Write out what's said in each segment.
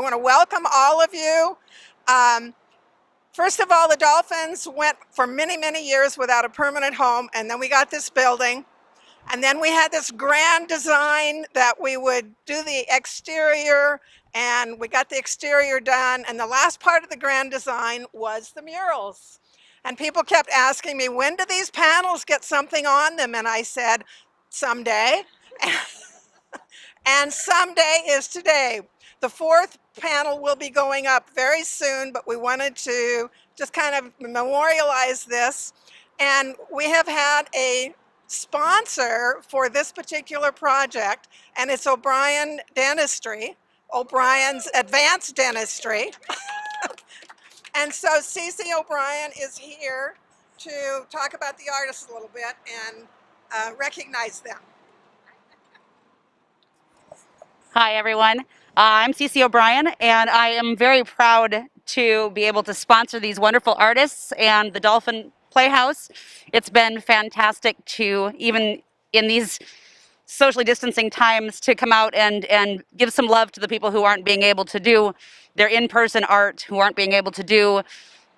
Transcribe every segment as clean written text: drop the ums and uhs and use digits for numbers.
want to welcome all of you. First of all, the Dolphins went for many, many years without a permanent home, and then we got this building. And then we had this grand design that we would do the exterior, and we got the exterior done. And the last part of the grand design was the murals. And people kept asking me, when do these panels get something on them? And I said, someday. And someday is today. The fourth panel will be going up very soon, but we wanted to just kind of memorialize this. And we have had a sponsor for this particular project, and it's O'Bryan Dentistry, O'Bryan's Advanced Dentistry. And so Cece O'Bryan is here to talk about the artists a little bit and recognize them. Hi, everyone. I'm Cece O'Bryan, and I am very proud to be able to sponsor these wonderful artists and the Dolphin Playhouse. It's been fantastic to, even in these socially distancing times, to come out and give some love to the people who aren't being able to do their in-person art, who aren't being able to do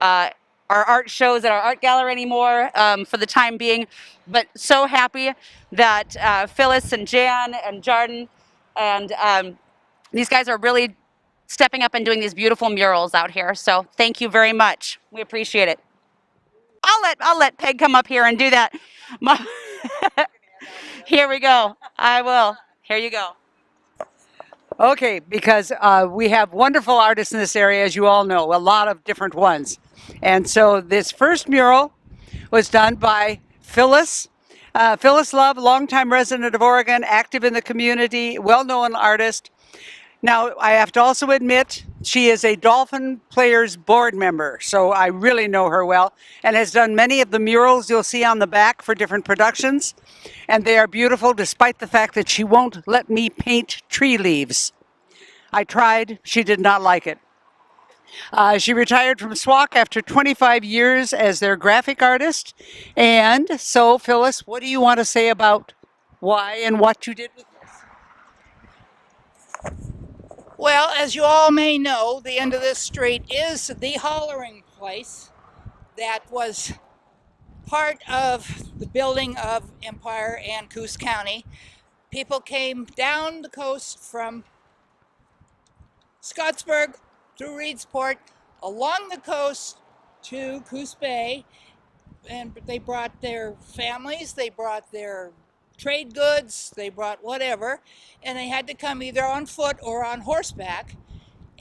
our art shows at our art gallery anymore for the time being. But so happy that Phyllis and Jan and Jordan and these guys are really stepping up and doing these beautiful murals out here. So thank you very much. We appreciate it. I'll let Peg come up here and do that. Here we go. I will. Here you go. Okay, because we have wonderful artists in this area, as you all know, a lot of different ones. And so this first mural was done by Phyllis. Phyllis Love, longtime resident of Oregon, active in the community, well-known artist. Now, I have to also admit, she is a Dolphin Players board member, so I really know her well, and has done many of the murals you'll see on the back for different productions. And they are beautiful, despite the fact that she won't let me paint tree leaves. I tried, she did not like it. She retired from SWAC after 25 years as their graphic artist. And so, Phyllis, what do you want to say about why and what you did with this? Well, as you all may know, the end of this street is the hollering place that was part of the building of Empire and Coos County. People came down the coast from Scottsburg through Reedsport, along the coast to Coos Bay, and they brought their families, they brought their trade goods, they brought whatever, and they had to come either on foot or on horseback,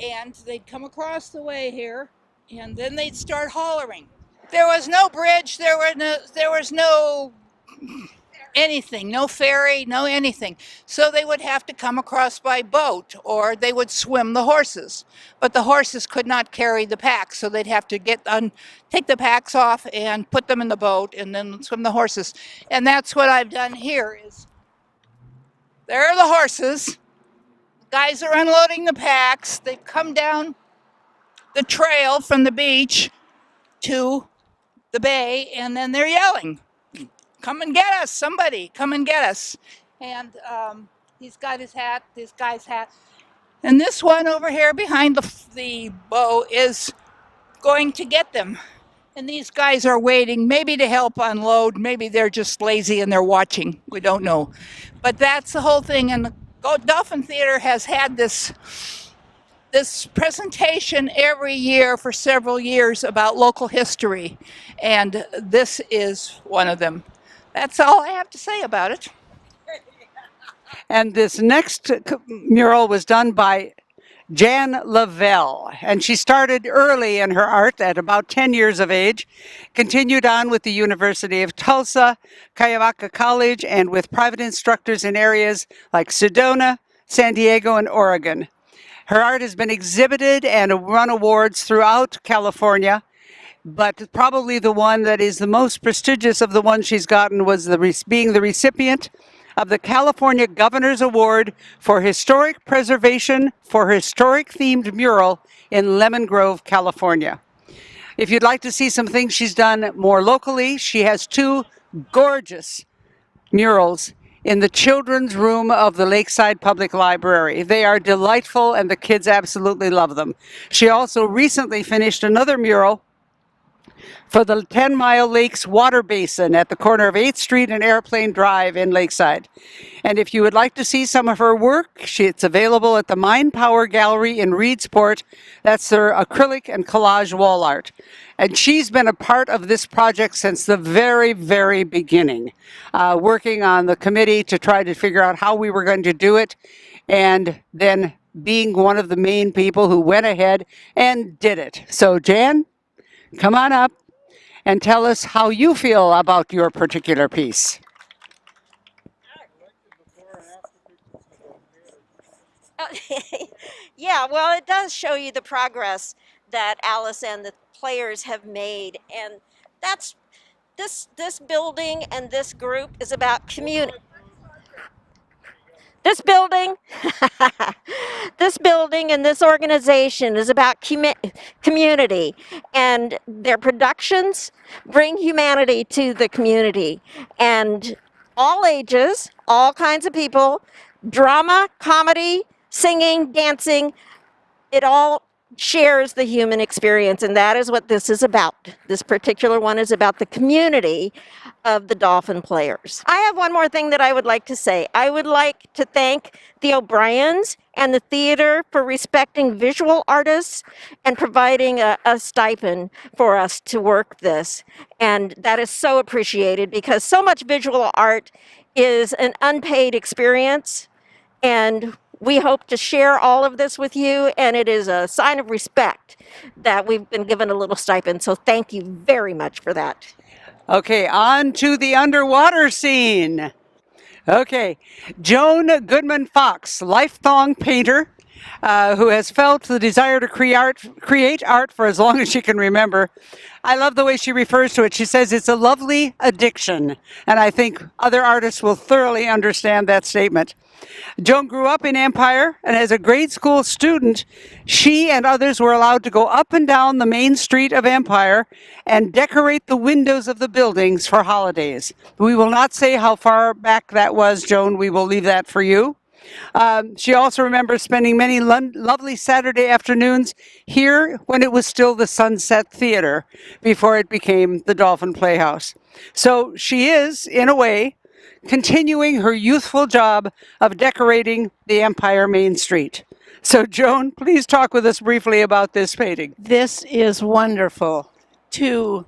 and they'd come across the way here, and then they'd start hollering. There was no bridge, there was no anything, no ferry, no anything. So they would have to come across by boat, or they would swim the horses. But the horses could not carry the packs, so they'd have to take the packs off and put them in the boat and then swim the horses. And that's what I've done here is, there are the horses. The guys are unloading the packs. They've come down the trail from the beach to the bay, and then they're yelling, "Come and get us, somebody, come and get us." And he's got his hat, this guy's hat. And this one over here behind the bow is going to get them. And these guys are waiting, maybe to help unload. Maybe they're just lazy and they're watching. We don't know. But that's the whole thing. And the Dolphin Theater has had this presentation every year for several years about local history. And this is one of them. That's all I have to say about it. And this next mural was done by Janne LaValle, and she started early in her art at about 10 years of age, continued on with the University of Tulsa, Cuyahoga College, and with private instructors in areas like Sedona, San Diego, and Oregon. Her art has been exhibited and won awards throughout California, but probably the one that is the most prestigious of the ones she's gotten was being the recipient of the California Governor's Award for Historic Preservation for Historic Themed Mural in Lemon Grove, California. If you'd like to see some things she's done more locally, she has two gorgeous murals in the children's room of the Lakeside Public Library. They are delightful and the kids absolutely love them. She also recently finished another mural for the 10 Mile Lakes water basin at the corner of 8th Street and Airplane Drive in Lakeside. And if you would like to see some of her work, it's available at the Mind Power Gallery in Reedsport. That's their acrylic and collage wall art. And she's been a part of this project since the very, very beginning, working on the committee to try to figure out how we were going to do it, and then being one of the main people who went ahead and did it. So Jan, come on up and tell us how you feel about your particular piece. Yeah, well, it does show you the progress that Alice and the players have made, and that's this building and this group is about community. This building, this building and this organization is about community, and their productions bring humanity to the community, and all ages, all kinds of people, drama, comedy, singing, dancing, it all shares the human experience, and that is what this is about. This particular one is about the community of the Dolphin players. I have one more thing that I would like to say. I would like to thank the O'Bryans and the theater for respecting visual artists and providing a stipend for us to work this. And that is so appreciated because so much visual art is an unpaid experience, and we hope to share all of this with you, and it is a sign of respect that we've been given a little stipend. So thank you very much for that. Okay, on to the underwater scene. Okay, Joan Goodman Fox, lifelong painter, who has felt the desire to create art for as long as she can remember. I love the way she refers to it. She says it's a lovely addiction, and I think other artists will thoroughly understand that statement. Joan grew up in Empire, and as a grade school student, she and others were allowed to go up and down the main street of Empire and decorate the windows of the buildings for holidays. We will not say how far back that was, Joan. We will leave that for you. She also remembers spending many lovely Saturday afternoons here when it was still the Sunset Theater before it became the Dolphin Playhouse. So she is, in a way, continuing her youthful job of decorating the Empire Main Street. So Joan, please talk with us briefly about this painting. This is wonderful to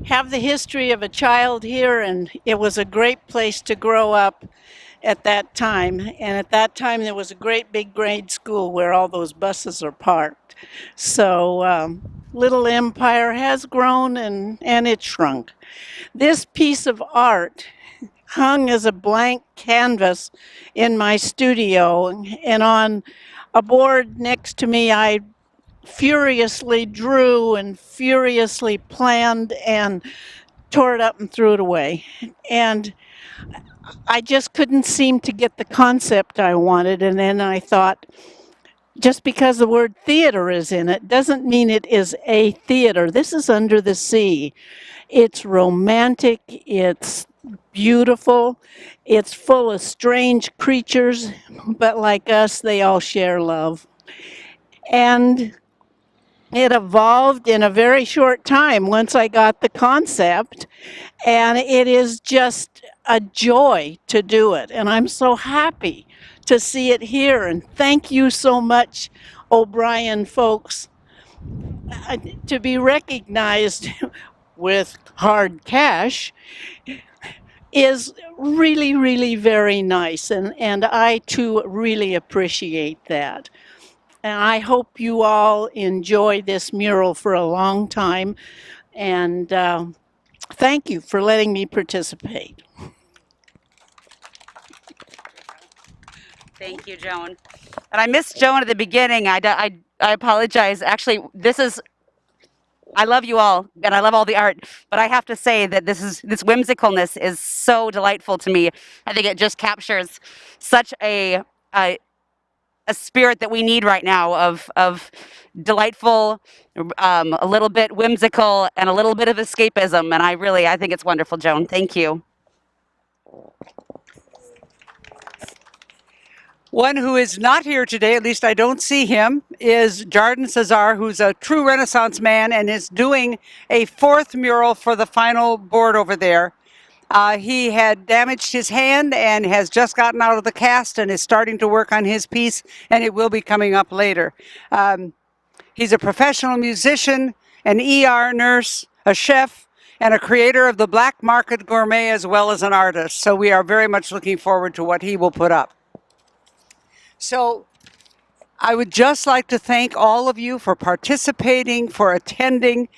have the history of a child here, and it was a great place to grow up at that time. And at that time, there was a great big grade school where all those buses are parked. So Little Empire has grown and it shrunk. This piece of art hung as a blank canvas in my studio, and on a board next to me, I furiously drew and furiously planned and tore it up and threw it away. And I just couldn't seem to get the concept I wanted. And then I thought, just because the word theater is in it doesn't mean it is a theater. This is under the sea. It's romantic, it's beautiful, it's full of strange creatures, but like us, they all share love. And it evolved in a very short time once I got the concept, and it is just a joy to do it. And I'm so happy to see it here, and thank you so much, O'Bryan folks, to be recognized with hard cash is really, really very nice. And I too really appreciate that. And I hope you all enjoy this mural for a long time. And thank you for letting me participate. Thank you, Joan. And I missed Joan at the beginning. I apologize. Actually, I love you all, and I love all the art, but I have to say that this whimsicalness is so delightful to me. I think it just captures such a spirit that we need right now of delightful, a little bit whimsical, and a little bit of escapism. And I think it's wonderful, Joan. Thank you. One who is not here today, at least I don't see him, is Jardin Cesar, who's a true Renaissance man and is doing a 4th mural for the final board over there. He had damaged his hand and has just gotten out of the cast and is starting to work on his piece, and it will be coming up later. He's a professional musician, an ER nurse, a chef, and a creator of the Black Market Gourmet, as well as an artist. So we are very much looking forward to what he will put up. So I would just like to thank all of you for participating, for attending.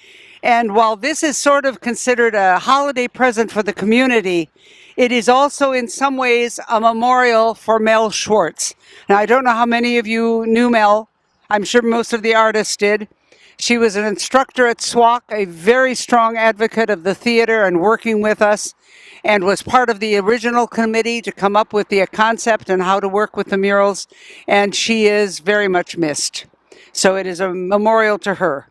And while this is sort of considered a holiday present for the community, it is also in some ways a memorial for Mel Schwartz. Now, I don't know how many of you knew Mel. I'm sure most of the artists did. She was an instructor at SWAC, a very strong advocate of the theater and working with us, and was part of the original committee to come up with the concept and how to work with the murals, and she is very much missed. So it is a memorial to her.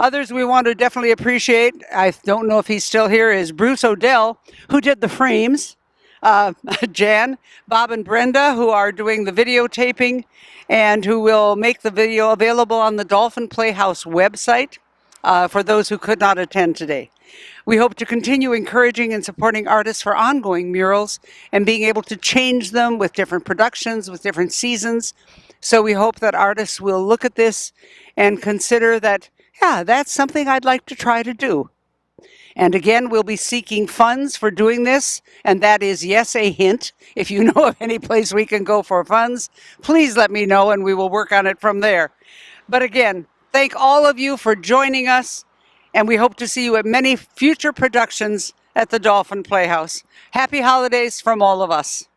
Others we want to definitely appreciate, I don't know if he's still here, is Bruce Odell, who did the frames, Jan, Bob and Brenda, who are doing the videotaping, and who will make the video available on the Dolphin Playhouse website for those who could not attend today. We hope to continue encouraging and supporting artists for ongoing murals and being able to change them with different productions, with different seasons. So we hope that artists will look at this and consider that, yeah, that's something I'd like to try to do. And again, we'll be seeking funds for doing this, and that is, yes, a hint. If you know of any place we can go for funds, please let me know and we will work on it from there. But again, thank all of you for joining us, and we hope to see you at many future productions at the Dolphin Playhouse. Happy holidays from all of us.